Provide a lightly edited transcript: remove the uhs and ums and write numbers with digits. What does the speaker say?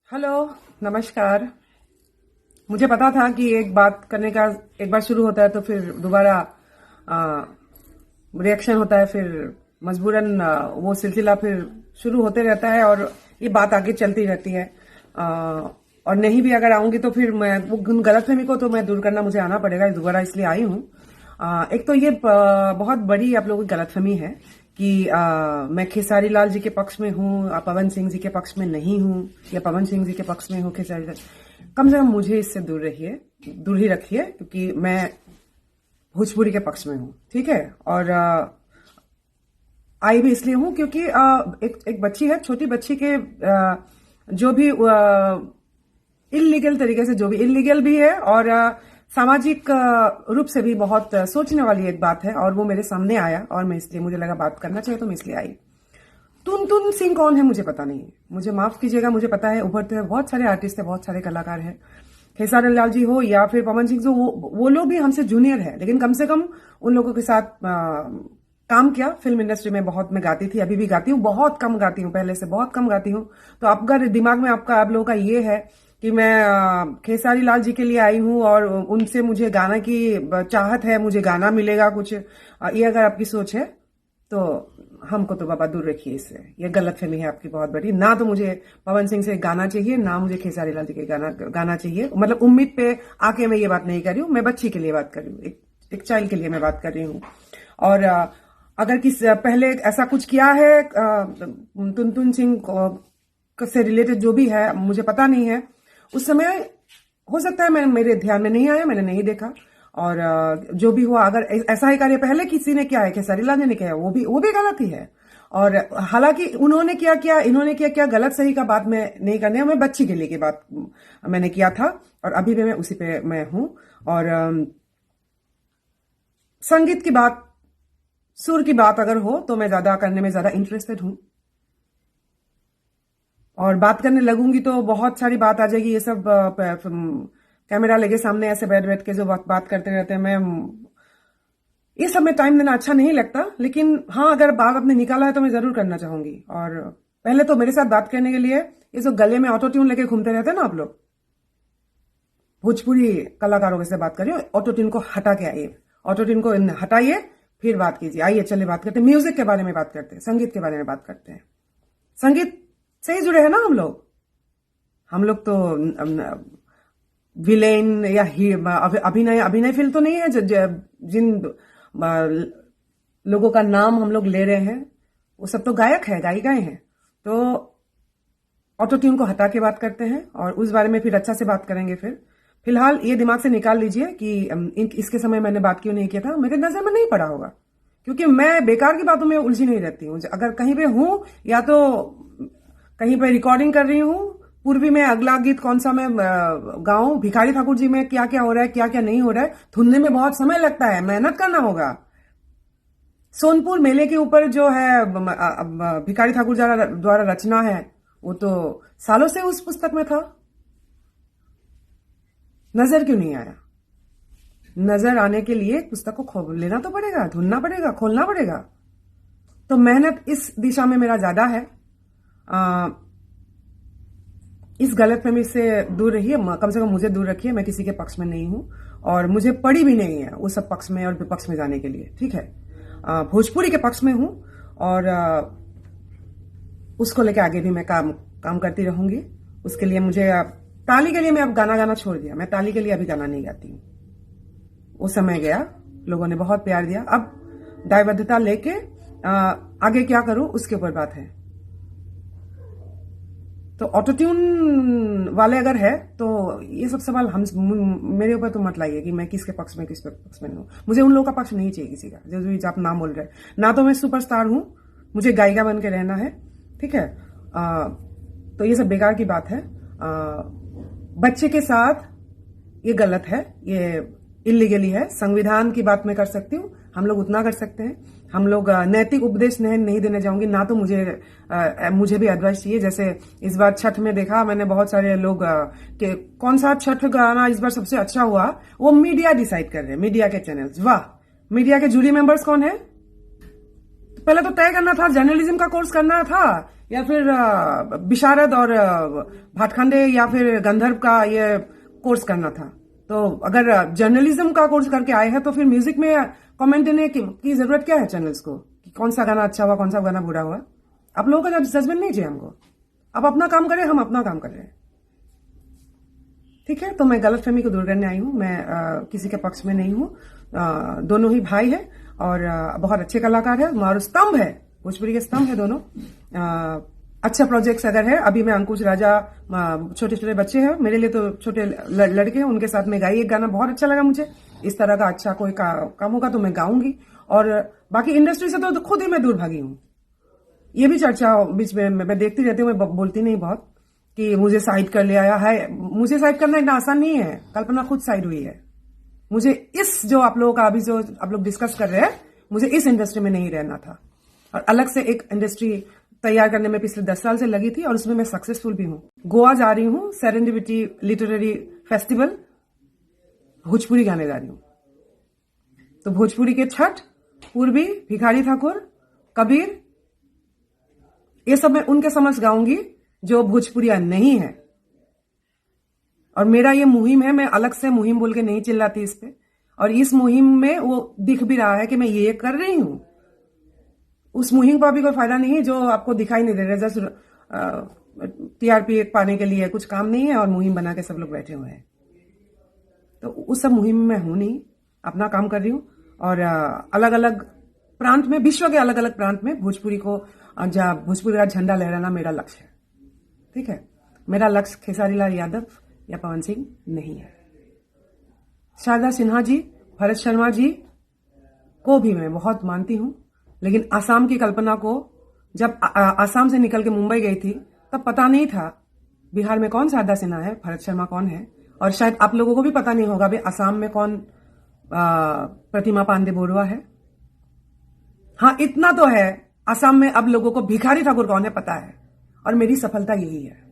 Hello, नमस्कार। मुझे पता था कि एक बात करने का एक बार शुरू होता है तो फिर दोबारा रिएक्शन होता है, फिर मजबूरन वो सिलसिला फिर शुरू होते रहता है और ये बात आगे चलती रहती है। और नहीं भी अगर आऊंगी तो फिर मैं वो गलतफहमी को तो मैं दूर करना मुझे आना पड़ेगा, दोबारा इसलिए आई हूँ। एक तो ये बहुत बड़ी आप लोगों की गलतफहमी है कि मैं खेसारी लाल जी के पक्ष में हूँ, पवन सिंह जी के पक्ष में नहीं हूँ, या पवन सिंह जी के पक्ष में हूँ खेसारी लाल। कम से कम मुझे इससे दूर रहिए, दूर ही रखिए, क्योंकि मैं भोजपुरी के पक्ष में हूँ, ठीक है। और आई भी इसलिए हूँ क्योंकि एक बच्ची है, छोटी बच्ची के जो भी इलीगल तरीके से, जो भी इलीगल भी है और सामाजिक रूप से भी बहुत सोचने वाली एक बात है, और वो मेरे सामने आया और मैं इसलिए, मुझे लगा बात करना चाहिए तो मैं इसलिए आई। तुन सिंह कौन है मुझे पता नहीं है, मुझे माफ कीजिएगा। मुझे पता है उभरते हैं बहुत सारे आर्टिस्ट है, बहुत सारे कलाकार हैं, खेसारी लाल जी हो या फिर पवन सिंह जी, वो लोग भी हमसे जूनियर है, लेकिन कम से कम उन लोगों के साथ काम किया। फिल्म इंडस्ट्री में बहुत मैं गाती थी, अभी भी गाती हूँ, बहुत कम गाती हूँ, पहले से बहुत कम गाती हूँ। तो आपका दिमाग में आप लोगों का ये है कि मैं खेसारी लाल जी के लिए आई हूँ और उनसे मुझे गाना की चाहत है, मुझे गाना मिलेगा कुछ, ये अगर आपकी सोच है तो हमको तो बाबा दूर रखिए इससे। ये गलतफहमी है आपकी बहुत बड़ी। ना तो मुझे पवन सिंह से गाना चाहिए, ना मुझे खेसारी लाल जी के गाना चाहिए। मतलब उम्मीद पे आके मैं ये बात नहीं कर रही हूँ, मैं बच्ची के लिए बात कर रही हूँ, एक चाइल्ड के लिए मैं बात कर रही हूँ। और अगर पहले ऐसा कुछ किया है तुन सिंह से रिलेटेड जो भी है, मुझे पता नहीं है। उस समय हो सकता है मेरे ध्यान में नहीं आया, मैंने नहीं देखा। और जो भी हुआ, अगर ऐसा ही कार्य पहले किसी ने किया है, खेसारी लाल जी ने किया है, वो भी गलत ही है। और हालांकि उन्होंने क्या किया, इन्होंने क्या गलत सही का बात मैं नहीं करने, मैं बच्ची के लिए की बात मैंने किया था, और अभी भी मैं उसी पे मैं हूं। और संगीत की बात, सुर की बात अगर हो तो मैं ज्यादा करने में ज्यादा इंटरेस्टेड हूं, और बात करने लगूंगी तो बहुत सारी बात आ जाएगी। ये सब कैमरा लेके सामने ऐसे बैठ बैठ के जो बात करते रहते हैं, मैं ये सब में टाइम देना अच्छा नहीं लगता। लेकिन हाँ, अगर बात आपने निकाला है तो मैं जरूर करना चाहूंगी। और पहले तो मेरे साथ बात करने के लिए ये जो गले में ऑटो ट्यून लेके घूमते रहते हैं ना आप लोग, भोजपुरी कलाकारों के से बात कर रही हूँ, ऑटो ट्यून को हटा के आइए, ऑटो ट्यून को हटाइए, फिर बात कीजिए। आइए चलिए बात करते हैं, म्यूजिक के बारे में बात करते हैं, संगीत के बारे में बात करते हैं। संगीत से ही जुड़े हैं ना हम लोग तो विलेन या अभिनय फिल्म तो नहीं है। जिन लोगों का नाम हम लोग ले रहे हैं वो सब तो गायक है, गायिकाएं हैं। तो ऑटो ट्यून को हटा के बात करते हैं और उस बारे में फिर अच्छा से बात करेंगे। फिर फिलहाल ये दिमाग से निकाल लीजिए कि इसके समय मैंने बात क्यों नहीं किया था, मेरे नजर में नहीं पड़ा होगा, क्योंकि मैं बेकार की बातों में उलझी नहीं रहती हूँ। अगर कहीं पे हूं या तो कहीं पे रिकॉर्डिंग कर रही हूँ, पूर्वी में अगला गीत कौन सा मैं गाऊं, भिखारी ठाकुर जी में क्या क्या हो रहा है, क्या क्या नहीं हो रहा है, धुनने में बहुत समय लगता है, मेहनत करना होगा। सोनपुर मेले के ऊपर जो है भिखारी ठाकुर द्वारा रचना है, वो तो सालों से उस पुस्तक में था, नजर क्यों नहीं आया? नजर आने के लिए पुस्तक को लेना तो पड़ेगा, ढूंढना पड़ेगा, खोलना पड़ेगा। तो मेहनत इस दिशा में मेरा ज्यादा है। इस गलतफहमी से दूर रहिए, कम से कम मुझे दूर रखिए। मैं किसी के पक्ष में नहीं हूं और मुझे पड़ी भी नहीं है वो सब पक्ष में और विपक्ष में जाने के लिए, ठीक है। भोजपुरी के पक्ष में हूं और उसको लेकर आगे भी मैं काम करती रहूंगी। उसके लिए मुझे ताली के लिए मैं अब गाना छोड़ दिया, मैं ताली के लिए अभी गाना नहीं गाती हूँ। वो समय गया, लोगों ने बहुत प्यार दिया। अब दायबद्धता लेके आगे क्या करूं उसके ऊपर बात है। तो ऑटो ट्यून वाले अगर है तो ये सब सवाल मेरे ऊपर तो मत लाइए कि मैं किसके पक्ष में, किसके पक्ष में हूँ। मुझे उन लोगों का पक्ष नहीं चाहिए किसी का, जो आप नाम बोल रहे हैं। ना तो मैं सुपरस्टार हूं, मुझे गायिका बन के रहना है, ठीक है। तो ये सब बेकार की बात है। बच्चे के साथ ये गलत है, ये इलीगली है। संविधान की बात मैं कर सकती हूँ, हम लोग उतना कर सकते हैं। हम लोग नैतिक उपदेश नहीं देने जाऊंगी, ना तो मुझे भी एडवाइस चाहिए। जैसे इस बार छठ में देखा मैंने, बहुत सारे लोग कि कौन सा छठ गाना इस बार सबसे अच्छा हुआ, वो मीडिया डिसाइड कर रहे हैं, मीडिया के चैनल्स। वाह, मीडिया के जूरी मेंबर्स कौन है? पहले तो तय करना था, जर्नलिज्म का कोर्स करना था या फिर विशारद और भाटखंडे या फिर गंधर्व का ये कोर्स करना था। तो अगर जर्नलिज्म का कोर्स करके आए हैं तो फिर म्यूजिक में कमेंट देने की जरूरत क्या है चैनल्स को, कि कौन सा गाना अच्छा हुआ, कौन सा गाना बुरा हुआ। आप लोगों का जजमेंट नहीं चाहिए हमको। आप अपना काम करें, हम अपना काम कर रहे हैं। ठीक है, तो मैं गलतफहमी को दूर करने आई हूं। मैं किसी के पक्ष में नहीं हूं। दोनों ही भाई है और बहुत अच्छे कलाकार है और स्तंभ है, भोजपुरी के स्तंभ है दोनों। अच्छा प्रोजेक्ट्स अगर है, अभी मैं अंकुश राजा, छोटे छोटे बच्चे हैं मेरे लिए, तो छोटे लड़के हैं, उनके साथ में गाई एक गाना बहुत अच्छा लगा मुझे। इस तरह का अच्छा कोई काम होगा तो मैं गाऊंगी। और बाकी इंडस्ट्री से तो खुद ही मैं दूर भागी हूं। ये भी चर्चा बीच में मैं देखती रहती हूँ, मैं बोलती नहीं बहुत, कि मुझे साइड कर लिया है। मुझे साइड करना इतना आसान नहीं है। कल्पना खुद साइड हुई है। मुझे इस जो आप लोगों का अभी जो आप लोग डिस्कस कर रहे हैं, मुझे इस इंडस्ट्री में नहीं रहना था और अलग से एक इंडस्ट्री तैयार करने में पिछले 10 साल से लगी थी और उसमें मैं सक्सेसफुल भी हूं। गोवा जा रही हूं, सेरेंडिपिटी लिटरेरी फेस्टिवल, भोजपुरी गाने गा रही हूं। तो भोजपुरी के छठ, पूर्वी, भिखारी ठाकुर, कबीर, ये सब मैं उनके समझ गाऊंगी जो भोजपुरिया नहीं है। और मेरा ये मुहिम है, मैं अलग से मुहिम बोल के नहीं चिल्लाती इस पे। और इस मुहिम में वो दिख भी रहा है कि मैं ये कर रही हूं। उस मुहिम का भी कोई फायदा नहीं है जो आपको दिखाई नहीं दे रहा। जस्ट टीआरपी पाने के लिए कुछ काम नहीं है और मुहिम बना के सब लोग बैठे हुए हैं। तो उस सब मुहिम में हूं नहीं, अपना काम कर रही हूं। और अलग अलग प्रांत में, विश्व के अलग अलग प्रांत में भोजपुरी का झंडा लहराना मेरा लक्ष्य है। ठीक है, मेरा लक्ष्य खेसारी लाल यादव या पवन सिंह नहीं है। शारदा सिन्हा जी, भरत शर्मा जी को भी मैं बहुत मानती हूं, लेकिन आसाम की कल्पना को जब आसाम से निकल के मुंबई गई थी तब पता नहीं था बिहार में कौन शारदा सिन्हा है, भरत शर्मा कौन है, और शायद आप लोगों को भी पता नहीं होगा भी आसाम में कौन प्रतिमा पांडे बोरुआ है। हाँ, इतना तो है, आसाम में अब लोगों को भिखारी ठाकुर कौन है पता है, और मेरी सफलता यही है।